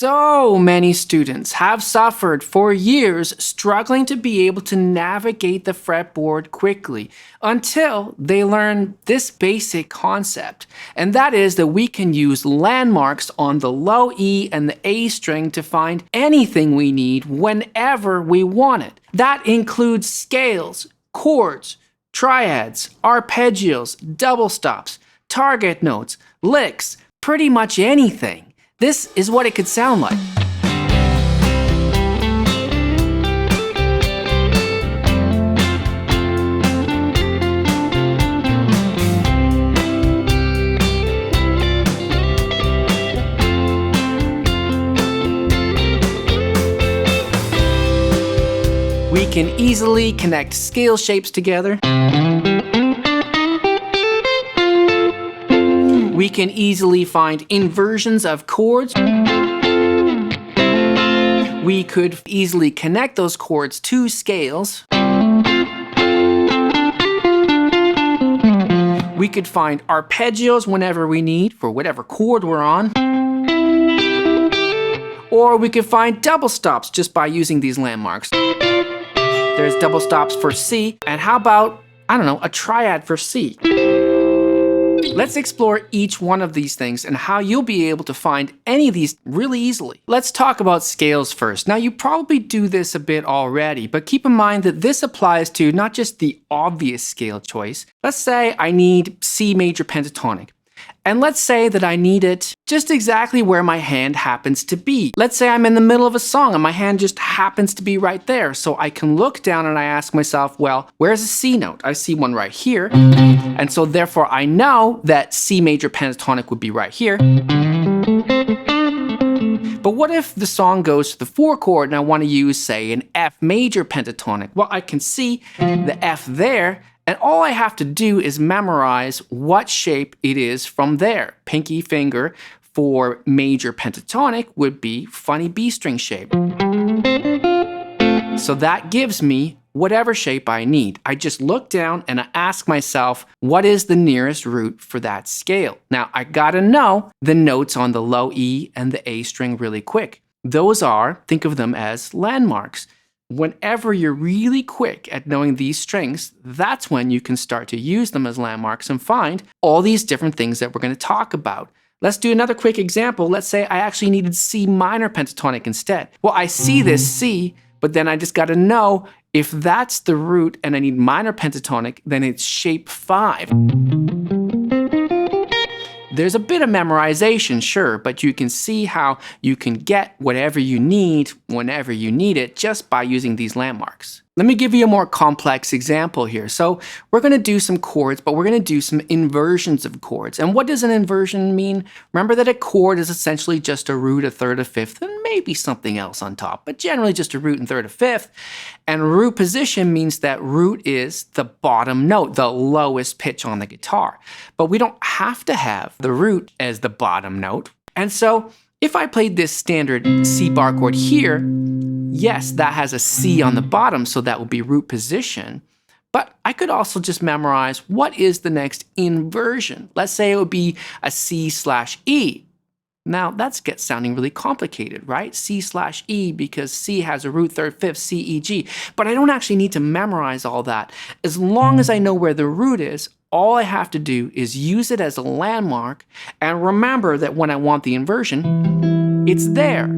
So many students have suffered for years struggling to be able to navigate the fretboard quickly until they learn this basic concept, and that is that we can use landmarks on the low E and the A string to find anything we need whenever we want it. That includes scales, chords, triads, arpeggios, double stops, target notes, licks, pretty much anything. This is what it could sound like. We can easily connect scale shapes together. We can easily find inversions of chords. We could easily connect those chords to scales. We could find arpeggios whenever we need for whatever chord we're on. Or we could find double stops just by using these landmarks. There's double stops for C, and how about, a triad for C? Let's explore each one of these things and how you'll be able to find any of these really easily. Let's talk about scales first. Now, you probably do this a bit already, but keep in mind that this applies to not just the obvious scale choice. Let's say I need C major pentatonic. And let's say that I need it just exactly where my hand happens to be. Let's say I'm in the middle of a song and my hand just happens to be right there. So I can look down and I ask myself, well, where's a C note? I see one right here. And so therefore I know that C major pentatonic would be right here. But what if the song goes to the 4 chord and I want to use, say, an F major pentatonic? Well, I can see the F there. And all I have to do is memorize what shape it is from there. Pinky finger for major pentatonic would be funny B string shape. So that gives me whatever shape I need. I just look down and I ask myself, what is the nearest root for that scale? Now, I gotta know the notes on the low E and the A string really quick. Those are, think of them as landmarks. Whenever you're really quick at knowing these strings, that's when you can start to use them as landmarks and find all these different things that we're going to talk about. Let's do another quick example. Let's say I actually needed C minor pentatonic instead. Well, I see this C, but then I just got to know if that's the root and I need minor pentatonic, then it's shape 5. There's a bit of memorization, sure, but you can see how you can get whatever you need whenever you need it just by using these landmarks. Let me give you a more complex example here. So we're going to do some chords, but we're going to do some inversions of chords. And what does an inversion mean? Remember that a chord is essentially just a root, a third, a fifth, and maybe something else on top, but generally just a root and third, a fifth. And root position means that root is the bottom note, the lowest pitch on the guitar. But we don't have to have the root as the bottom note. And so if I played this standard C bar chord here, yes, that has a C on the bottom, so that will be root position. But I could also just memorize what is the next inversion. Let's say it would be a C/E. Now that gets sounding really complicated, right? C/E, because C has a root, third, fifth, C, E, G. But I don't actually need to memorize all that. As long as I know where the root is, all I have to do is use it as a landmark and remember that when I want the inversion, it's there.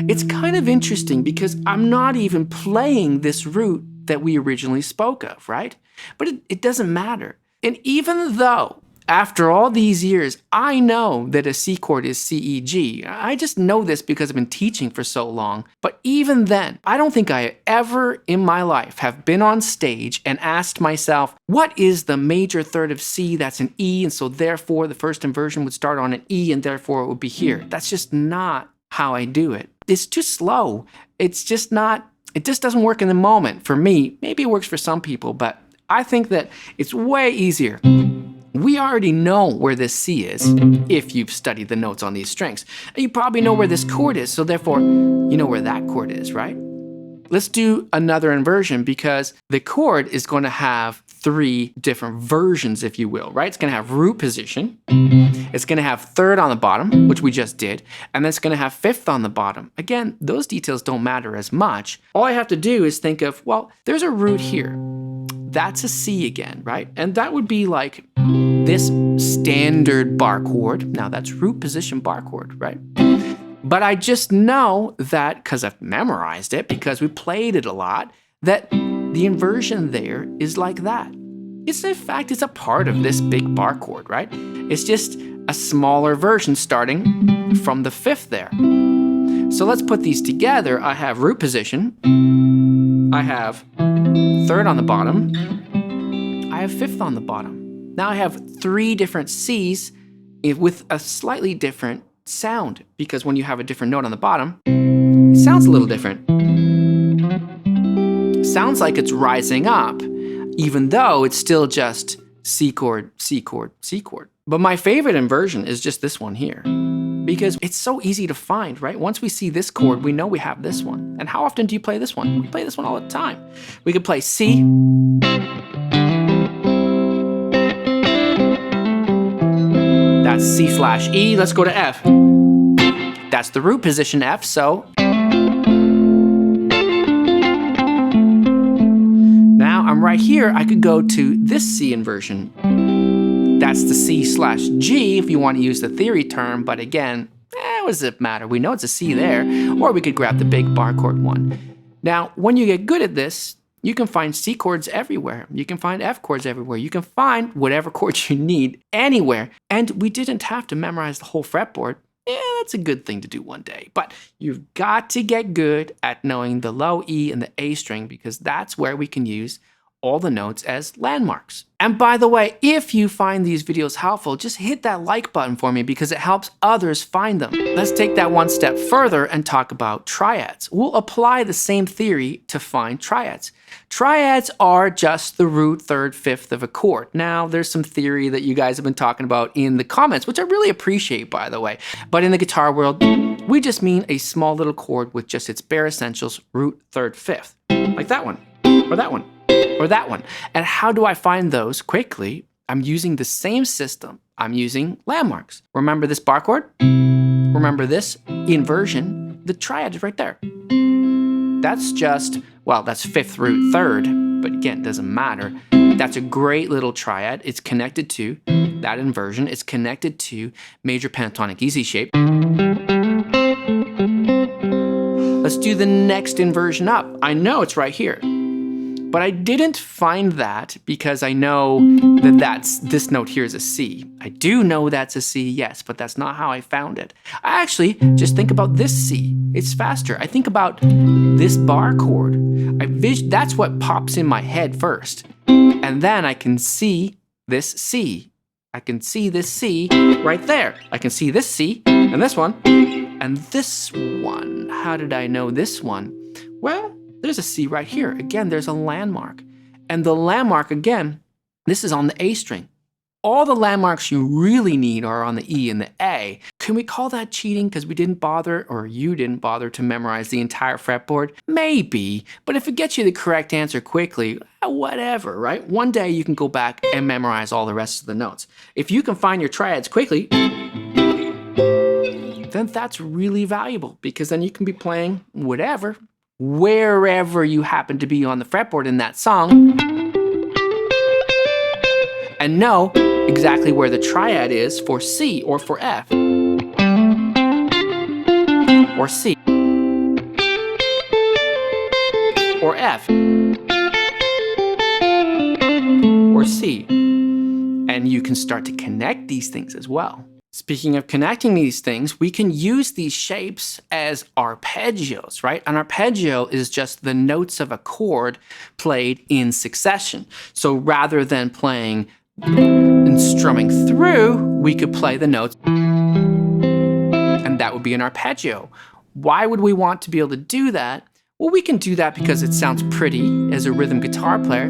It's kind of interesting because I'm not even playing this root that we originally spoke of, right? But it doesn't matter. And even though after all these years, I know that a C chord is C, E, G. I just know this because I've been teaching for so long. But even then, I don't think I ever in my life have been on stage and asked myself, what is the major third of C that's an E? And so therefore the first inversion would start on an E and therefore it would be here. That's just not how I do it. It's too slow. It's just not, it just doesn't work in the moment for me. Maybe it works for some people, but I think that it's way easier. We already know where this C is if you've studied the notes on these strings. And you probably know where this chord is, so therefore you know where that chord is, right? Let's do another inversion because the chord is going to have three different versions, if you will, right? It's going to have root position. It's going to have third on the bottom, which we just did. And then it's going to have fifth on the bottom. Again, those details don't matter as much. All I have to do is think of, well, there's a root here. That's a C again, right? And that would be like this standard bar chord. Now that's root position bar chord, right? But I just know that, because I've memorized it, because we played it a lot, that the inversion there is like that. It's, in fact, it's a part of this big bar chord, right? It's just a smaller version starting from the fifth there. So let's put these together. I have root position. I have third on the bottom. I have fifth on the bottom. Now I have three different Cs with a slightly different sound, because when you have a different note on the bottom, it sounds a little different. Sounds like it's rising up, even though it's still just C chord, C chord, C chord. But my favorite inversion is just this one here, because it's so easy to find, right? Once we see this chord, we know we have this one. And how often do you play this one? We play this one all the time. We could play C, that's C/E. Let's go to F. That's the root position F, so now I'm right here. I could go to this C inversion. That's the C/G if you want to use the theory term, but again, what does it matter? We know it's a C there, or we could grab the big bar chord one. Now, when you get good at this, you can find C chords everywhere. You can find F chords everywhere. You can find whatever chords you need anywhere. And we didn't have to memorize the whole fretboard. Yeah, that's a good thing to do one day. But you've got to get good at knowing the low E and the A string, because that's where we can use all the notes as landmarks. And by the way, if you find these videos helpful, just hit that like button for me, because it helps others find them. Let's take that one step further and talk about triads. We'll apply the same theory to find triads. Triads are just the root, third, fifth of a chord. Now, there's some theory that you guys have been talking about in the comments, which I really appreciate, by the way. But in the guitar world, we just mean a small little chord with just its bare essentials, root, third, fifth. Like that one, or that one, or that one. And how do I find those quickly? I'm using the same system. I'm using landmarks. Remember this bar chord? Remember this inversion? The triad is right there. That's just, well, that's fifth, root, third, but again, it doesn't matter. That's a great little triad. It's connected to that inversion. It's connected to major pentatonic easy shape. Let's do the next inversion up. I know it's right here, but I didn't find that because I know that this note here is a C. I do know that's a C, yes, but that's not how I found it. I actually just think about this C. It's faster. I think about this bar chord. That's what pops in my head first. And then I can see this C. I can see this C right there. I can see this C and this one and this one. How did I know this one? Well, there's a C right here. Again, there's a landmark. And the landmark, again, this is on the A string. All the landmarks you really need are on the E and the A. Can we call that cheating because we didn't bother, or you didn't bother to memorize the entire fretboard? Maybe, but if it gets you the correct answer quickly, whatever, right? One day you can go back and memorize all the rest of the notes. If you can find your triads quickly, then that's really valuable, because then you can be playing whatever, wherever you happen to be on the fretboard in that song, and know exactly where the triad is for C or for F, or C, or F, or C. And you can start to connect these things as well. Speaking of connecting these things, we can use these shapes as arpeggios, right? An arpeggio is just the notes of a chord played in succession. So rather than playing and strumming through, we could play the notes, and that would be an arpeggio. Why would we want to be able to do that? Well, we can do that because it sounds pretty as a rhythm guitar player,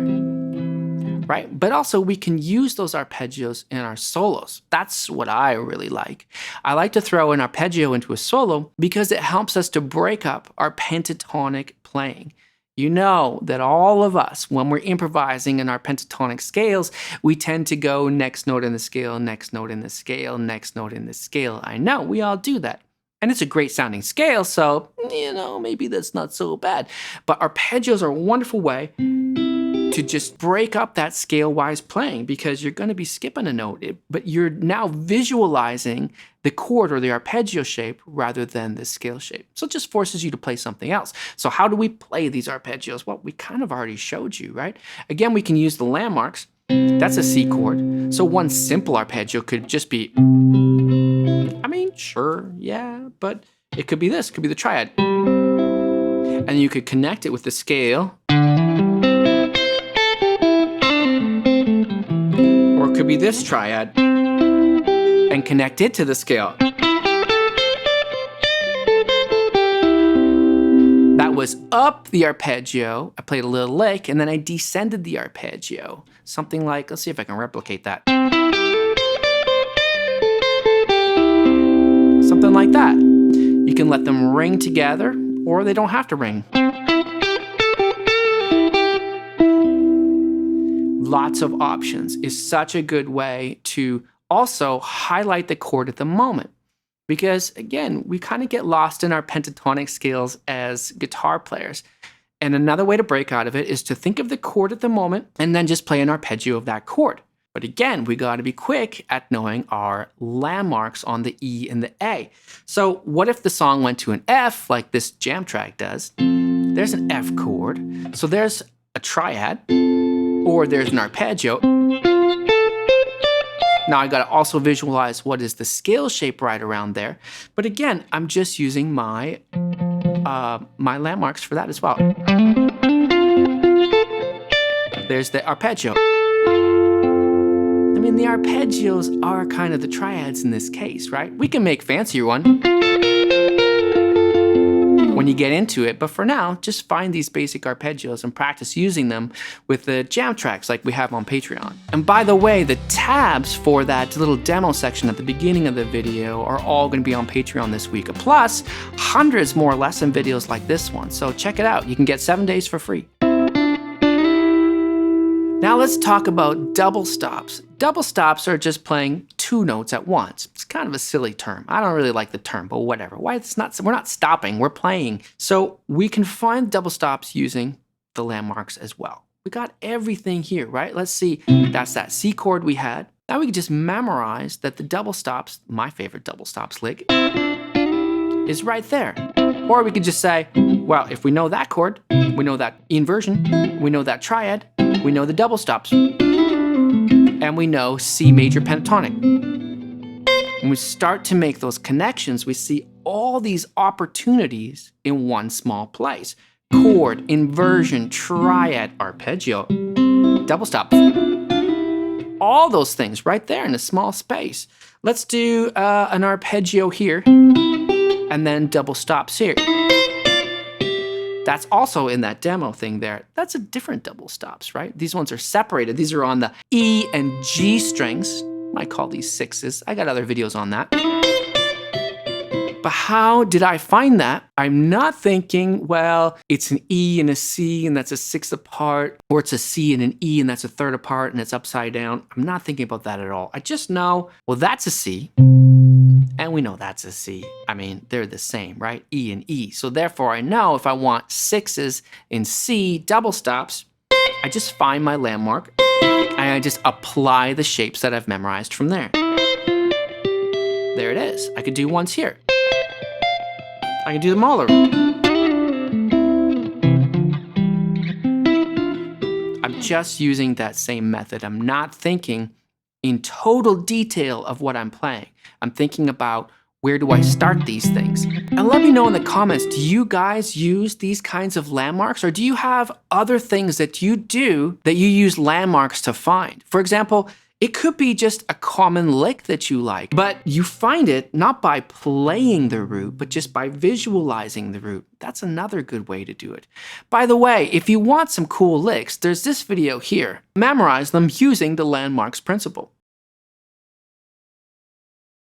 right? But also we can use those arpeggios in our solos. That's what I really like. I like to throw an arpeggio into a solo because it helps us to break up our pentatonic playing. You know that all of us, when we're improvising in our pentatonic scales, we tend to go next note in the scale, next note in the scale, next note in the scale. I know, we all do that. And it's a great sounding scale, so, maybe that's not so bad. But arpeggios are a wonderful way to just break up that scale-wise playing, because you're going to be skipping a note, but you're now visualizing the chord or the arpeggio shape rather than the scale shape. So it just forces you to play something else. So how do we play these arpeggios? Well, we kind of already showed you, right? Again, we can use the landmarks. That's a C chord. So one simple arpeggio could just be, sure, yeah, but it could be this, it could be the triad. And you could connect it with the scale. Or it could be this triad and connect it to the scale. That was up the arpeggio. I played a little lick, and then I descended the arpeggio. Something like, let's see if I can replicate that. Something like that. You can let them ring together, or they don't have to ring. Lots of options is such a good way to also highlight the chord at the moment. Because again, we kind of get lost in our pentatonic scales as guitar players. And another way to break out of it is to think of the chord at the moment and then just play an arpeggio of that chord. But again, we got to be quick at knowing our landmarks on the E and the A. So what if the song went to an F like this jam track does? There's an F chord. So there's a triad, or there's an arpeggio. Now I got to also visualize what is the scale shape right around there. But again, I'm just using my my landmarks for that as well. There's the arpeggio. The arpeggios are kind of the triads in this case, right? We can make fancier one when you get into it, but for now, just find these basic arpeggios and practice using them with the jam tracks like we have on Patreon. And by the way, the tabs for that little demo section at the beginning of the video are all going to be on Patreon this week, plus hundreds more lesson videos like this one. So check it out. You can get 7 days for free. Now let's talk about double stops. Double stops are just playing two notes at once. It's kind of a silly term. I don't really like the term, but whatever. We're not stopping, we're playing. So we can find double stops using the landmarks as well. We got everything here, right? Let's see, that's that C chord we had. Now we can just memorize that the double stops, my favorite double stops lick, is right there. Or we could just say, well, if we know that chord, we know that inversion, we know that triad, we know the double stops, and we know C major pentatonic. When we start to make those connections, we see all these opportunities in one small place. Chord, inversion, triad, arpeggio, double stop. All those things right there in a small space. Let's do an arpeggio here, and then double stops here. That's also in that demo thing there. That's a different double stops, right? These ones are separated. These are on the E and G strings. Might call these sixes. I got other videos on that. But how did I find that? I'm not thinking, well, it's an E and a C and that's a sixth apart, or it's a C and an E and that's a third apart and it's upside down. I'm not thinking about that at all. I just know, well, that's a C. And we know that's a C. They're the same, right? E and E. So therefore, I know if I want sixes in C double stops, I just find my landmark and I just apply the shapes that I've memorized from there. There it is. I could do ones here. I can do them all around. I'm just using that same method. I'm not thinking in total detail of what I'm playing. I'm thinking about where do I start these things? And let me know in the comments, do you guys use these kinds of landmarks, or do you have other things that you do that you use landmarks to find? For example, it could be just a common lick that you like, but you find it not by playing the root, but just by visualizing the root. That's another good way to do it. By the way, if you want some cool licks, there's this video here. Memorize them using the landmarks principle.